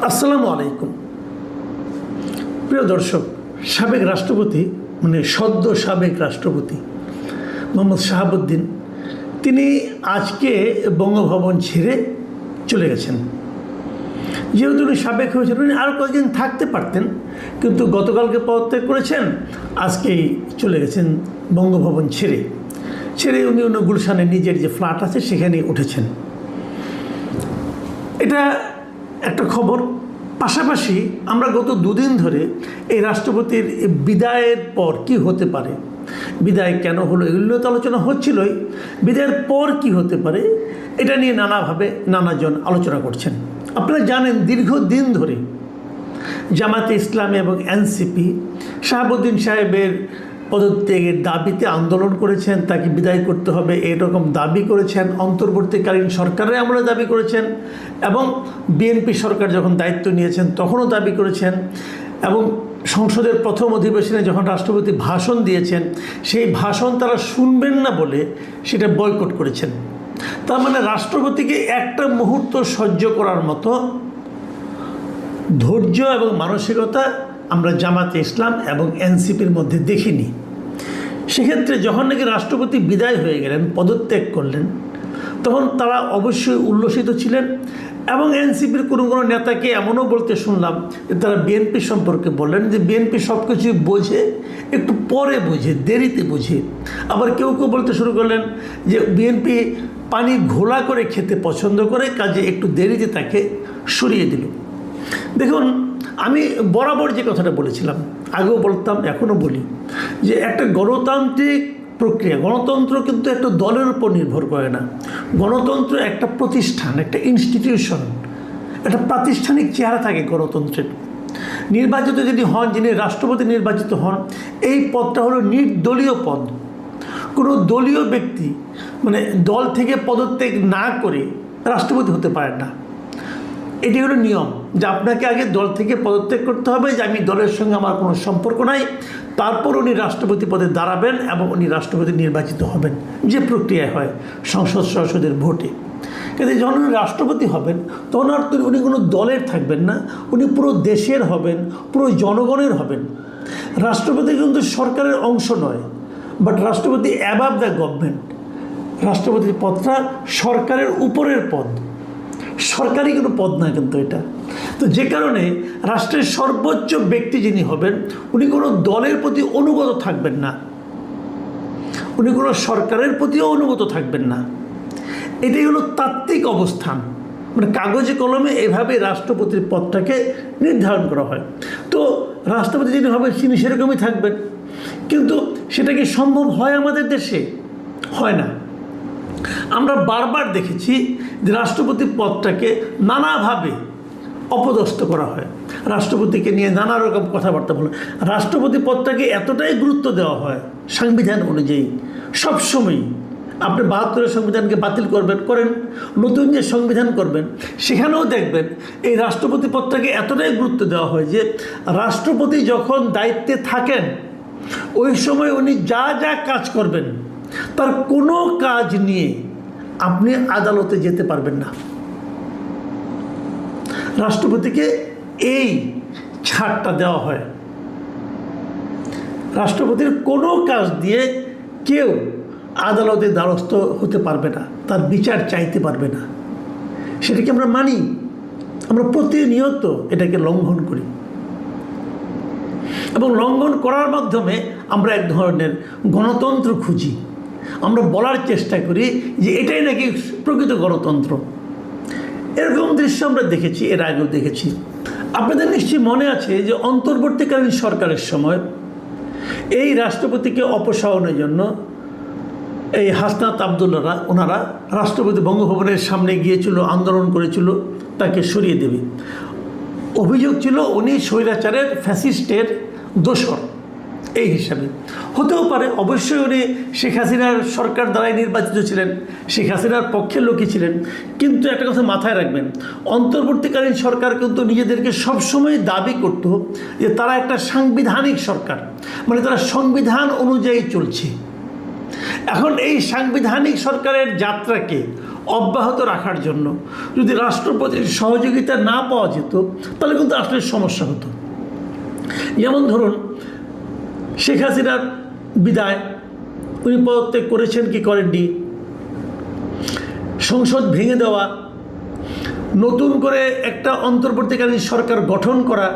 আসসালামু আলাইকুম। প্রিয় দর্শক, সাবেক রাষ্ট্রপতি সদ্য সাবেক রাষ্ট্রপতি মোহাম্মদ শাহাবুদ্দিন তিনি আজকে বঙ্গভবন ছেড়ে চলে গেছেন। যেহেতু উনি সাবেক হয়েছেন, উনি আরও কয়েকদিন থাকতে পারতেন, কিন্তু গতকালকে পদত্যাগ করেছেন, আজকেই চলে গেছেন বঙ্গভবন ছেড়ে উনি গুলশানে নিজের যে ফ্ল্যাট আছে সেখানে উঠেছেন। এটা একটা খবর। পাশাপাশি আমরা গত দুদিন ধরে এই রাষ্ট্রপতির বিদায়ের পর কি হতে পারে, বিদায় কেন হলো, এগুলো তো আলোচনা হচ্ছিলই। বিদায়ের পর কি হতে পারে এটা নিয়ে নানাভাবে নানাজন আলোচনা করছেন। আপনারা জানেন, দীর্ঘদিন ধরে জামায়াতে ইসলামী এবং এনসিপি শাহাবুদ্দিন সাহেবের পদত্যাগের দাবিতে আন্দোলন করেছেন, তাকে বিদায় করতে হবে এরকম দাবি করেছেন। অন্তর্বর্তীকালীন সরকারের আমলে দাবি করেছেন, এবং বিএনপি সরকার যখন দায়িত্ব নিয়েছেন তখনও দাবি করেছেন, এবং সংসদের প্রথম অধিবেশনে যখন রাষ্ট্রপতি ভাষণ দিয়েছেন সেই ভাষণ তারা শুনবেন না বলে সেটা বয়কট করেছেন। তার মানে রাষ্ট্রপতিকে একটা মুহূর্ত সহ্য করার মতো ধৈর্য এবং মানসিকতা আমরা জামাতে ইসলাম এবং এনসিপির মধ্যে দেখিনি। সেক্ষেত্রে যখন নাকি রাষ্ট্রপতি বিদায় হয়ে গেলেন, পদত্যাগ করলেন, তখন তারা অবশ্যই উল্লসিত ছিলেন। এবং এনসিপির কোনো নেতাকে এমনও বলতে শুনলাম যে তারা বিএনপি সম্পর্কে বললেন যে বিএনপি সব কিছুই বোঝে, একটু পরে বোঝে, দেরিতে বোঝে। আবার কেউ কেউ বলতে শুরু করলেন যে বিএনপি পানি ঘোলা করে খেতে পছন্দ করে, কাজে একটু দেরিতে তাকে সরিয়ে দিল। দেখুন, আমি বরাবর যে কথাটা বলেছিলাম, আগেও বলতাম, এখনও বলি, যে একটা গণতান্ত্রিক প্রক্রিয়া, গণতন্ত্র কিন্তু একটা দলের উপর নির্ভর করে না। গণতন্ত্র একটা প্রতিষ্ঠান, একটা ইনস্টিটিউশন, একটা প্রাতিষ্ঠানিক চেহারা থাকে গণতন্ত্রের। নির্বাচিত যদি হন, যিনি রাষ্ট্রপতি নির্বাচিত হন, এই পদটা হলো নির্দলীয় পদ। কোনো দলীয় ব্যক্তি দল থেকে পদত্যাগ না করে রাষ্ট্রপতি হতে পারেন না। এটি হলো নিয়ম, যে আপনাকে আগে দল থেকে পদত্যাগ করতে হবে, যে আমি দলের সঙ্গে আমার কোনো সম্পর্ক নাই, তারপর উনি রাষ্ট্রপতি পদে দাঁড়াবেন এবং উনি রাষ্ট্রপতি নির্বাচিত হবেন, যে প্রক্রিয়ায় হয় সংসদ সদস্যদের ভোটে। কিন্তু যখন উনি রাষ্ট্রপতি হবেন তখন আর উনি কোনো দলের থাকবেন না, উনি পুরো দেশের হবেন, পুরো জনগণের হবেন। রাষ্ট্রপতি কিন্তু সরকারের অংশ নয়, বাট রাষ্ট্রপতি অ্যাবাভ দ্য গভর্নমেন্ট। রাষ্ট্রপতির পদটা সরকারের উপরের পদ, সরকারি কোনো পদ না কিন্তু এটা। তো যে কারণে রাষ্ট্রের সর্বোচ্চ ব্যক্তি যিনি হবেন, উনি কোনো দলের প্রতি অনুগত থাকবেন না, উনি কোনো সরকারের প্রতিও অনুগত থাকবেন না। এটাই হলো তাত্ত্বিক অবস্থান। কাগজে কলমে এভাবে রাষ্ট্রপতির পদটাকে নির্ধারণ করা হয়। তো রাষ্ট্রপতি যিনি হবেন তিনি সেরকমই থাকবেন। কিন্তু সেটা কি সম্ভব হয় আমাদের দেশে? হয় না। আমরা বারবার দেখেছি যে রাষ্ট্রপতি পদটাকে নানাভাবে অপদস্থ করা হয়, রাষ্ট্রপতিকে নিয়ে নানা রকম কথাবার্তা বলে। রাষ্ট্রপতি পদটাকে এতটাই গুরুত্ব দেওয়া হয় সংবিধান অনুযায়ী সবসময়। আপনি ৭২-এর সংবিধানকে বাতিল করেন, নতুন যে সংবিধান করবেন সেখানেও দেখবেন এই রাষ্ট্রপতি পদটাকে এতটাই গুরুত্ব দেওয়া হয় যে রাষ্ট্রপতি যখন দায়িত্বে থাকেন ওই সময় উনি যা যা কাজ করবেন তার কোনো কাজ নিয়ে আপনি আদালতে যেতে পারবেন না। রাষ্ট্রপতিকে এই ছাড়টা দেওয়া হয়। রাষ্ট্রপতির কোনো কাজ দিয়ে কেউ আদালতের দ্বারস্থ হতে পারবে না, তার বিচার চাইতে পারবে না। সেটাকে আমরা মানি, আমরা প্রতিনিয়ত এটাকে লঙ্ঘন করি, এবং লঙ্ঘন করার মাধ্যমে আমরা এক ধরনের গণতন্ত্র খুঁজি। আমরা বলার চেষ্টা করি যে এটাই নাকি প্রকৃত গণতন্ত্র। এরকম দৃশ্য আমরা দেখেছি, এর আগেও দেখেছি। আপনাদের নিশ্চয়ই মনে আছে যে অন্তর্বর্তীকালীন সরকারের সময় এই রাষ্ট্রপতিকে অপসারণের জন্য এই হাসনাত আবদুল্লাহরা ওনারা রাষ্ট্রপতি বঙ্গভবনের সামনে গিয়েছিল, আন্দোলন করেছিল তাকে সরিয়ে দেবে। অভিযোগ ছিল উনি স্বৈরাচারের, ফ্যাসিস্টের দোসর এই হিসাবে। হতেও পারে, অবশ্যই উনি শেখ হাসিনার সরকার দ্বারাই নির্বাচিত ছিলেন, শেখ হাসিনার পক্ষের লোকই ছিলেন। কিন্তু একটা কথা মাথায় রাখবেন, অন্তর্বর্তীকালীন সরকার কিন্তু নিজেদেরকে সবসময় দাবি করত যে তারা একটা সাংবিধানিক সরকার, তারা সংবিধান অনুযায়ী চলছে। এখন এই সাংবিধানিক সরকারের যাত্রাকে অব্যাহত রাখার জন্য যদি রাষ্ট্রপতির সহযোগিতা না পাওয়া যেত তাহলে কিন্তু আসলে সমস্যা হতো। যেমন ধরুন শেখ হাসিনার বিদায়, উনি পদত্যাগ করেছেন কি করেননি, সংসদ ভেঙে দেওয়া, নতুন করে একটা অন্তর্বর্তীকালীন সরকার গঠন করা,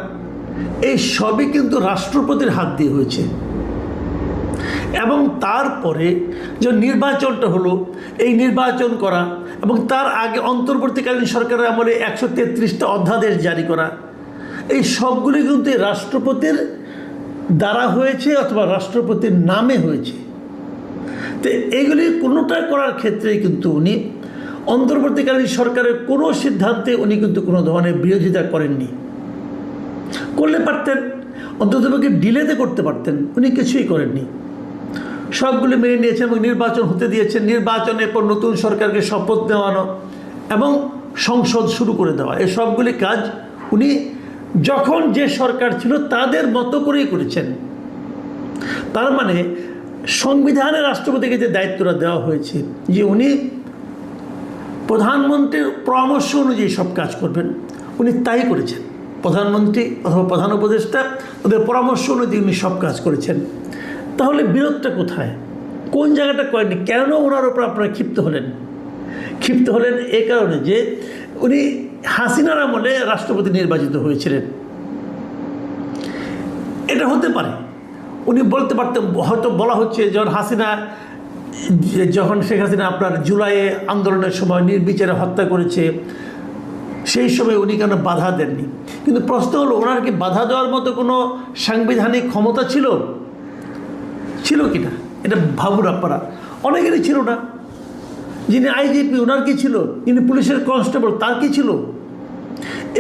এই সবই কিন্তু রাষ্ট্রপতির হাত দিয়ে হয়েছে। এবং তারপরে যে নির্বাচনটা হলো, এই নির্বাচন করা এবং তার আগে অন্তর্বর্তীকালীন সরকারের আমলে 133টা অধ্যাদেশ জারি করা, এই সবগুলি কিন্তু রাষ্ট্রপতির দ্বারা হয়েছে অথবা রাষ্ট্রপতির নামে হয়েছে। তো এইগুলি কোনোটা করার ক্ষেত্রেই কিন্তু উনি অন্তর্বর্তীকালীন সরকারের কোনো সিদ্ধান্তে উনি কিন্তু কোনো ধরনের বিরোধিতা করেননি। করলে পারতেন, অন্ততপক্ষে ডিলেতে করতে পারতেন, উনি কিছুই করেননি, সবগুলি মেনে নিয়েছেন এবং নির্বাচন হতে দিয়েছেন। নির্বাচনের পর নতুন সরকারকে শপথ নেওয়ানো এবং সংসদ শুরু করে দেওয়া, এই সবগুলি কাজ উনি যখন যে সরকার ছিল তাদের মতো করেই করেছেন। তার মানে সংবিধানে রাষ্ট্রপতিকে যে দায়িত্বটা দেওয়া হয়েছে যে উনি প্রধানমন্ত্রীর পরামর্শ অনুযায়ী সব কাজ করবেন, উনি তাই করেছেন। প্রধানমন্ত্রী অথবা প্রধান উপদেষ্টা ওদের পরামর্শ অনুযায়ী উনি সব কাজ করেছেন। তাহলে বিরোধটা কোথায়, কোন জায়গাটা করেননি? কেন ওনার উপর আপনারা ক্ষিপ্ত হলেন? ক্ষিপ্ত হলেন এ কারণে যে উনি হাসিনার আমলে রাষ্ট্রপতি নির্বাচিত হয়েছিলেন। এটা হতে পারে, উনি বলতে পারতেন, হয়তো বলা হচ্ছে যখন শেখ হাসিনা আপনার জুলাইয়ে আন্দোলনের সময় নির্বিচারে হত্যা করেছে, সেই সময় উনি কেন বাধা দেননি? কিন্তু প্রশ্ন হলো, ওনার কি বাধা দেওয়ার মতো কোনো সাংবিধানিক ক্ষমতা ছিল কি না? এটা ভাবুন আপনারা। অনেকেরই ছিল না। যিনি আইজিপি ওনার কি ছিল, যিনি পুলিশের কনস্টেবল তার কি ছিল?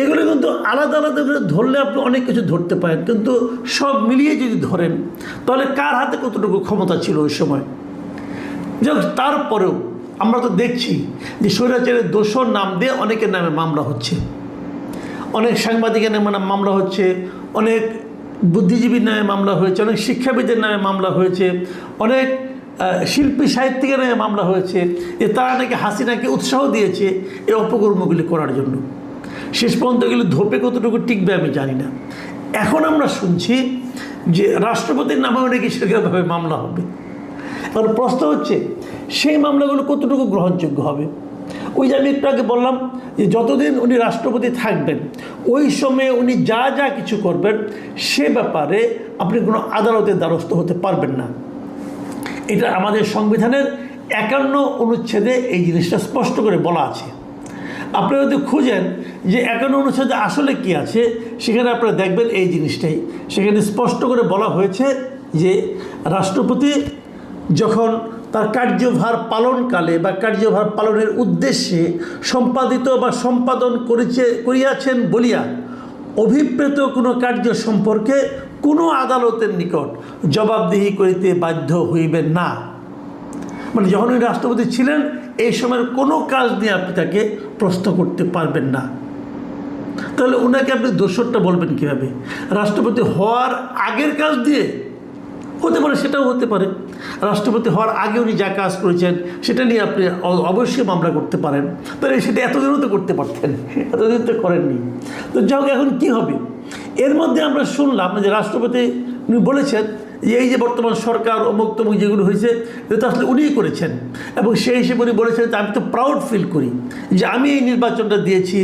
এগুলো কিন্তু আলাদা আলাদা করে ধরলে আপনি অনেক কিছু ধরতে পারেন, কিন্তু সব মিলিয়ে যদি ধরেন তাহলে কার হাতে কতটুকু ক্ষমতা ছিল ওই সময়? যাক, তারপরেও আমরা তো দেখছি যে স্বৈরাচারের দোষর নাম দিয়ে অনেকের নামে মামলা হচ্ছে, অনেক সাংবাদিকের নামে মামলা হচ্ছে, অনেক বুদ্ধিজীবীর নামে মামলা হয়েছে, অনেক শিক্ষাবিদের নামে মামলা হয়েছে, অনেক শিল্পী সাহিত্যিকের নামে মামলা হয়েছে যে তারা নাকি হাসিনাকে উৎসাহ দিয়েছে এই অপকর্মগুলি করার জন্য। শেষ পর্যন্ত এগুলো ধোপে কতটুকু টিকবে আমি জানি না। এখন আমরা শুনছি যে রাষ্ট্রপতির নামেও নাকি সেরকমভাবে মামলা হবে। কারণ প্রশ্ন হচ্ছে সেই মামলাগুলো কতটুকু গ্রহণযোগ্য হবে? ওই যে আমি একটু আগে বললাম যে যতদিন উনি রাষ্ট্রপতি থাকবেন ওই সময়ে উনি যা যা কিছু করবেন সে ব্যাপারে আপনি কোনো আদালতের দ্বারস্থ হতে পারবেন না। এটা আমাদের সংবিধানের 51 অনুচ্ছেদে এই জিনিসটা স্পষ্ট করে বলা আছে। আপনারা যদি খুঁজেন যে 51 অনুচ্ছেদে আসলে কি আছে, সেখানে আপনারা দেখবেন এই জিনিসটাই। সেখানে স্পষ্ট করে বলা হয়েছে যে রাষ্ট্রপতি যখন তার কার্যভার পালনকালে বা কার্যভার পালনের উদ্দেশ্যে সম্পাদিত বা সম্পাদন করিয়াছেন বলিয়া অভিপ্রেত কোনো কার্য সম্পর্কে কোনো আদালতের নিকট জবাবদিহি করিতে বাধ্য হইবেন না। মানে যখন উনি রাষ্ট্রপতি ছিলেন এই সময়ের কোনো কাজ নিয়ে আপনি তাকে প্রশ্ন করতে পারবেন না। তাহলে ওনাকে আপনি দোষরটা বলবেন কীভাবে? রাষ্ট্রপতি হওয়ার আগের কাজ দিয়ে হতে পারে, সেটাও হতে পারে। রাষ্ট্রপতি হওয়ার আগে উনি যা কাজ করেছেন সেটা নিয়ে আপনি অবশ্যই মামলা করতে পারেন। তাহলে সেটা এতদিনও তো করতে পারতেন, এতদিন তো করেননি। তো যাই হোক, এখন কী হবে? এর মধ্যে আমরা শুনলাম যে রাষ্ট্রপতি উনি বলেছেন যে এই যে বর্তমান সরকার অমুক তমুক যেগুলো হয়েছে এটা তো আসলে উনিই করেছেন, এবং সেই হিসেবে উনি বলেছেন যে আমি তো প্রাউড ফিল করি যে আমি এই নির্বাচনটা দিয়েছি,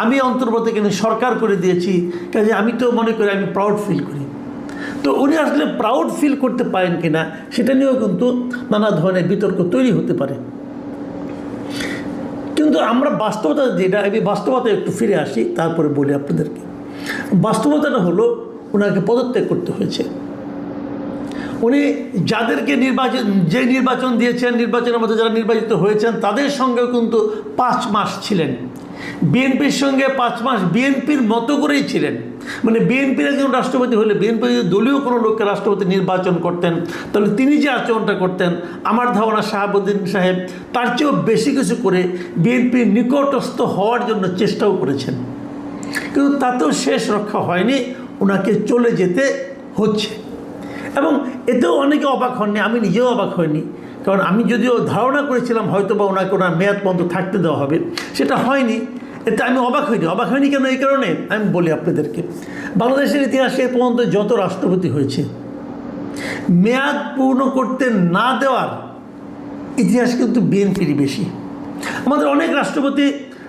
আমি অন্তর্বর্তীকালীন সরকার করে দিয়েছি, কাজে আমি তো মনে করি আমি প্রাউড ফিল করি। তো উনি আসলে প্রাউড ফিল করতে পারেন কিনা সেটা নিয়েও কিন্তু নানা ধরনের বিতর্ক তৈরি হতে পারে। কিন্তু আমরা বাস্তবতা যেটা, আমি বাস্তবতায় একটু ফিরে আসি তারপরে বলি আপনাদেরকে। বাস্তবতাটা হলো ওনাকে পদত্যাগ করতে হয়েছে। উনি যাদেরকে নির্বাচন দিয়েছেন, নির্বাচনের মধ্যে যারা নির্বাচিত হয়েছেন তাদের সঙ্গেও কিন্তু 5 মাস ছিলেন। বিএনপির সঙ্গে 5 মাস বিএনপির মতো করেই ছিলেন। মানে বিএনপির একজন রাষ্ট্রপতি হলে, বিএনপি যদি দলীয় কোনো লোককে রাষ্ট্রপতি নির্বাচন করতেন তাহলে তিনি যে আচরণটা করতেন, আমার ধারণা শাহাবুদ্দিন সাহেব তার চেয়েও বেশি কিছু করে বিএনপির নিকটস্থ হওয়ার জন্য চেষ্টাও করেছেন। কিন্তু তাতেও শেষ রক্ষা হয়নি, ওনাকে চলে যেতে হচ্ছে। এবং এতেও অনেকে অবাক হননি, আমি নিজেও অবাক হইনি। কারণ আমি যদিও ধারণা করেছিলাম হয়তো বা ওনাকে ওনার মেয়াদ পর্যন্ত থাকতে দেওয়া হবে, সেটা হয়নি। এতে আমি অবাক হইনি কেন? এই কারণে আমি বলি আপনাদেরকে, বাংলাদেশের ইতিহাসে এ পর্যন্ত যত রাষ্ট্রপতি হয়েছে, মেয়াদ পূর্ণ করতে না দেওয়ার ইতিহাস কিন্তু বিএনপির বেশি। আমাদের অনেক রাষ্ট্রপতি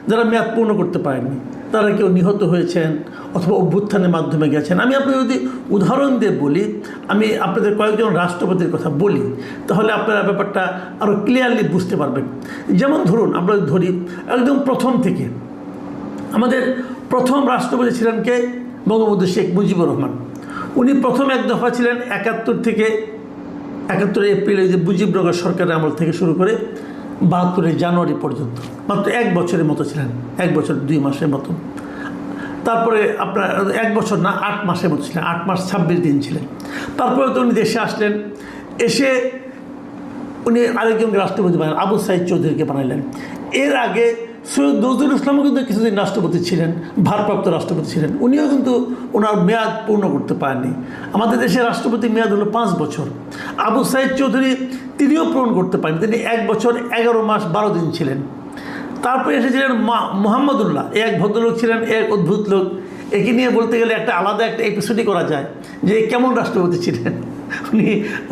যারা মেয়াদ পূর্ণ করতে পারেননি, তারা কেউ নিহত হয়েছেন অথবা অভ্যুত্থানের মাধ্যমে গেছেন। আমি আপনাদের যদি উদাহরণ দিয়ে বলি, আমি আপনাদের কয়েকজন রাষ্ট্রপতির কথা বলি, তাহলে আপনারা ব্যাপারটা আরও ক্লিয়ারলি বুঝতে পারবেন। যেমন ধরুন, আমরা ধরি একদম প্রথম থেকে, আমাদের প্রথম রাষ্ট্রপতি ছিলেন কে? বঙ্গবন্ধু শেখ মুজিবুর রহমান। উনি প্রথম এক দফা ছিলেন 71 এপ্রিলে যে মুজিবনগর সরকারের আমল থেকে শুরু করে 72 জানুয়ারি পর্যন্ত, মাত্র 1 বছরের মতো ছিলেন, 1 বছর 2 মাসের মতো। তারপরে আপনার 1 বছর না, 8 মাসের মতো ছিলেন, 8 মাস 26 দিন ছিলেন। তারপরে তো উনি দেশে আসলেন, এসে উনি আরেকজন রাষ্ট্রপতি বানালেন, আবু সাইদ চৌধুরীকে বানাইলেন। এর আগে সৈয়দ নজরুল ইসলামও কিন্তু কিছুদিন রাষ্ট্রপতি ছিলেন, ভারপ্রাপ্ত রাষ্ট্রপতি ছিলেন। উনিও কিন্তু ওনার মেয়াদ পূর্ণ করতে পারেননি। আমাদের দেশের রাষ্ট্রপতি মেয়াদ হলো 5 বছর। আবু সাইদ চৌধুরী তিনিও পূরণ করতে পারেন, তিনি 1 বছর 11 মাস 12 দিন ছিলেন। তারপরে এসেছিলেন মোহাম্মদুল্লাহ, এক ভদ্রলোক ছিলেন, এক অদ্ভুত লোক। একে নিয়ে বলতে গেলে আলাদা একটা এপিসোডই করা যায় যে কেমন রাষ্ট্রপতি ছিলেন। উনি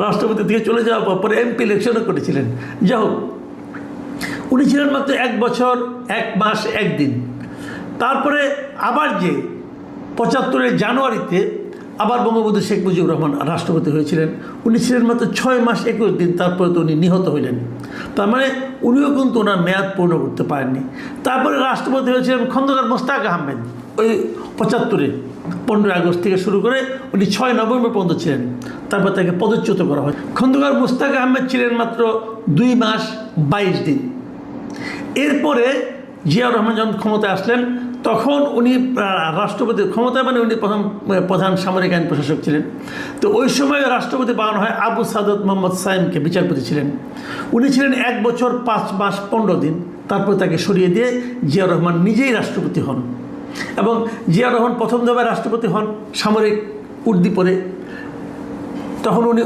রাষ্ট্রপতি থেকে চলে যাওয়ার পরে এমপি ইলেকশনও করেছিলেন। যাই হোক, উনি ছিলেন মাত্র 1 বছর 1 মাস 1 দিন। তারপরে আবার যে 75 জানুয়ারিতে আবার বঙ্গবন্ধু শেখ মুজিবুর রহমান রাষ্ট্রপতি হয়েছিলেন, উনি ছিলেন মাত্র 6 মাস 21 দিন। তারপরে তো উনি নিহত হইলেন। তার মানে উনিও কিন্তু ওনার মেয়াদ পূর্ণ করতে পারেননি। তারপরে রাষ্ট্রপতি হয়েছিলেন খন্দকার মোস্তাক আহমেদ, ওই 75-এ 15 আগস্ট থেকে শুরু করে উনি 6 নভেম্বর পর্যন্ত ছিলেন। তারপর তাকে পদচ্যুত করা হয়। খন্দকার মোস্তাক আহমেদ ছিলেন মাত্র 2 মাস 22 দিন। এরপরে জিয়াউর রহমান যখন ক্ষমতায় আসলেন, তখন উনি রাষ্ট্রপতির ক্ষমতায়, মানে উনি প্রথম প্রধান সামরিক আইন প্রশাসক ছিলেন। তো ওই সময় রাষ্ট্রপতি বানানো হয় আবু সাদত মোহাম্মদ সাইমকে, বিচারপতি ছিলেন। উনি ছিলেন 1 বছর 5 মাস 15 দিন। তারপর তাকে সরিয়ে দিয়ে জিয়াউর রহমান নিজেই রাষ্ট্রপতি হন। এবং জিয়াউর রহমান প্রথম দফায় রাষ্ট্রপতি হন সামরিক উর্দি পরে। তখন উনি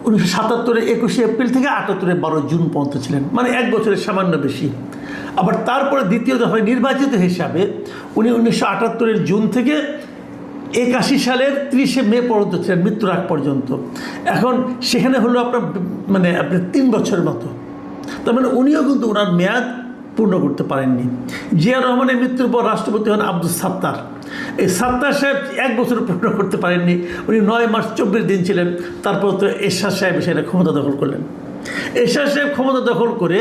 1977-এ 21 এপ্রিল থেকে 78-এ 12 জুন পর্যন্ত ছিলেন, মানে 1 বছরের সামান্য বেশি। আবার তারপরে দ্বিতীয় দফায় নির্বাচিত হিসাবে উনি 1978-এর জুন থেকে 81 সালের 30 মে পর্যন্ত ছিলেন, মৃত্যুর আগ পর্যন্ত। এখন সেখানে হলো আপনার 3 বছরের মতো। তার মানে উনিও কিন্তু ওনার মেয়াদ পূর্ণ করতে পারেননি। জিয়াউর রহমানের মৃত্যুর পর রাষ্ট্রপতি হন আব্দুল সাত্তার। এই সাত্তার সাহেব 1 বছর পূর্ণ করতে পারেননি, উনি 9 মাস 24 দিন ছিলেন। তারপর তো এরশাদ সাহেব সেটা ক্ষমতা দখল করলেন। এরশাদ সাহেব ক্ষমতা দখল করে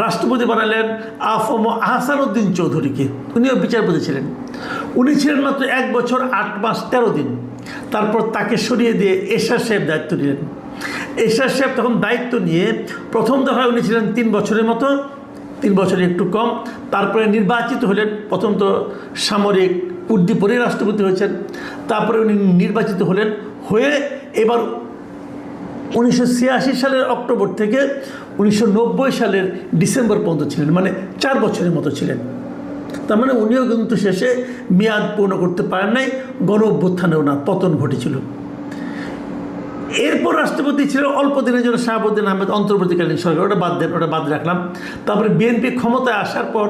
রাষ্ট্রপতি বানালেন আফম আহসানুদ্দিন চৌধুরীকে, উনিও বিচারপতি ছিলেন। উনি ছিলেন মাত্র 1 বছর 8 মাস 13 দিন। তারপর তাকে সরিয়ে দিয়ে এরশাদ সাহেব দায়িত্ব নিলেন। এরশাদ সাহেব তখন দায়িত্ব নিয়ে প্রথম দফায় উনি ছিলেন 3 বছরের মতো, 3 বছরের একটু কম। তারপরে নির্বাচিত হলেন, প্রথম তো সামরিক উর্দি পরে রাষ্ট্রপতি হয়েছেন। তারপরে উনি নির্বাচিত হলেন, হয়ে এবার 1986 সালের অক্টোবর থেকে 1990 সালের ডিসেম্বর পর্যন্ত ছিলেন, মানে 4 বছরের মতো ছিলেন। তার মানে উনিও কিন্তু শেষে মেয়াদ পূর্ণ করতে পারেন নাই। গণ অভ্যুত্থানে ওনার পতন ঘটেছিল। এরপর রাষ্ট্রপতি ছিল অল্প দিনের জন্য শাহাবুদ্দিন আহমেদ, অন্তর্বর্তীকালীন সরকার, ওটা বাদ রাখলাম। তারপরে বিএনপি ক্ষমতায় আসার পর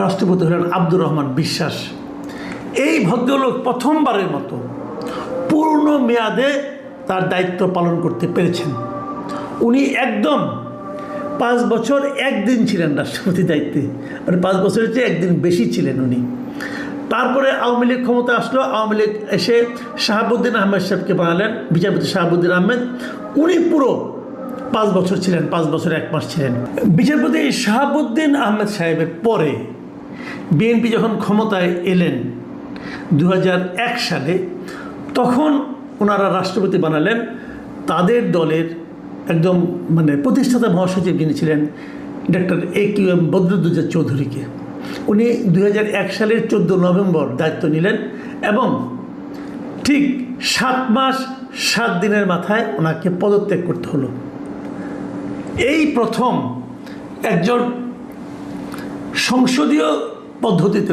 রাষ্ট্রপতি হলেন আব্দুর রহমান বিশ্বাস। এই ভদ্রলোক প্রথমবারের মতো পূর্ণ মেয়াদে তার দায়িত্ব পালন করতে পেরেছেন। উনি একদম 5 বছর 1 দিন ছিলেন রাষ্ট্রপতি দায়িত্বে, মানে 5 বছরের চেয়ে 1 দিন বেশি ছিলেন উনি। তারপরে আওয়ামী লীগ ক্ষমতা আসলো। আওয়ামী লীগ এসে শাহাবুদ্দিন আহমেদ সাহেবকে বানালেন বিচারপতি, শাহাবুদ্দিন আহমেদ। উনি পুরো 5 বছর ছিলেন, 5 বছর 1 মাস ছিলেন বিচারপতি। শাহাবুদ্দিন আহমেদ সাহেবের পরে বিএনপি যখন ক্ষমতায় এলেন 2001 সালে, তখন ওনারা রাষ্ট্রপতি বানালেন তাদের দলের একদম প্রতিষ্ঠাতা মহাসচিব যিনি ছিলেন ডক্টর AQM বদরুদ্দোজা চৌধুরীকে। উনি 2001 সালের 14 নভেম্বর দায়িত্ব নিলেন এবং ঠিক 7 মাস 7 দিনের মাথায় ওনাকে পদত্যাগ করতে হলো। এই প্রথম একজন সংসদীয় পদ্ধতিতে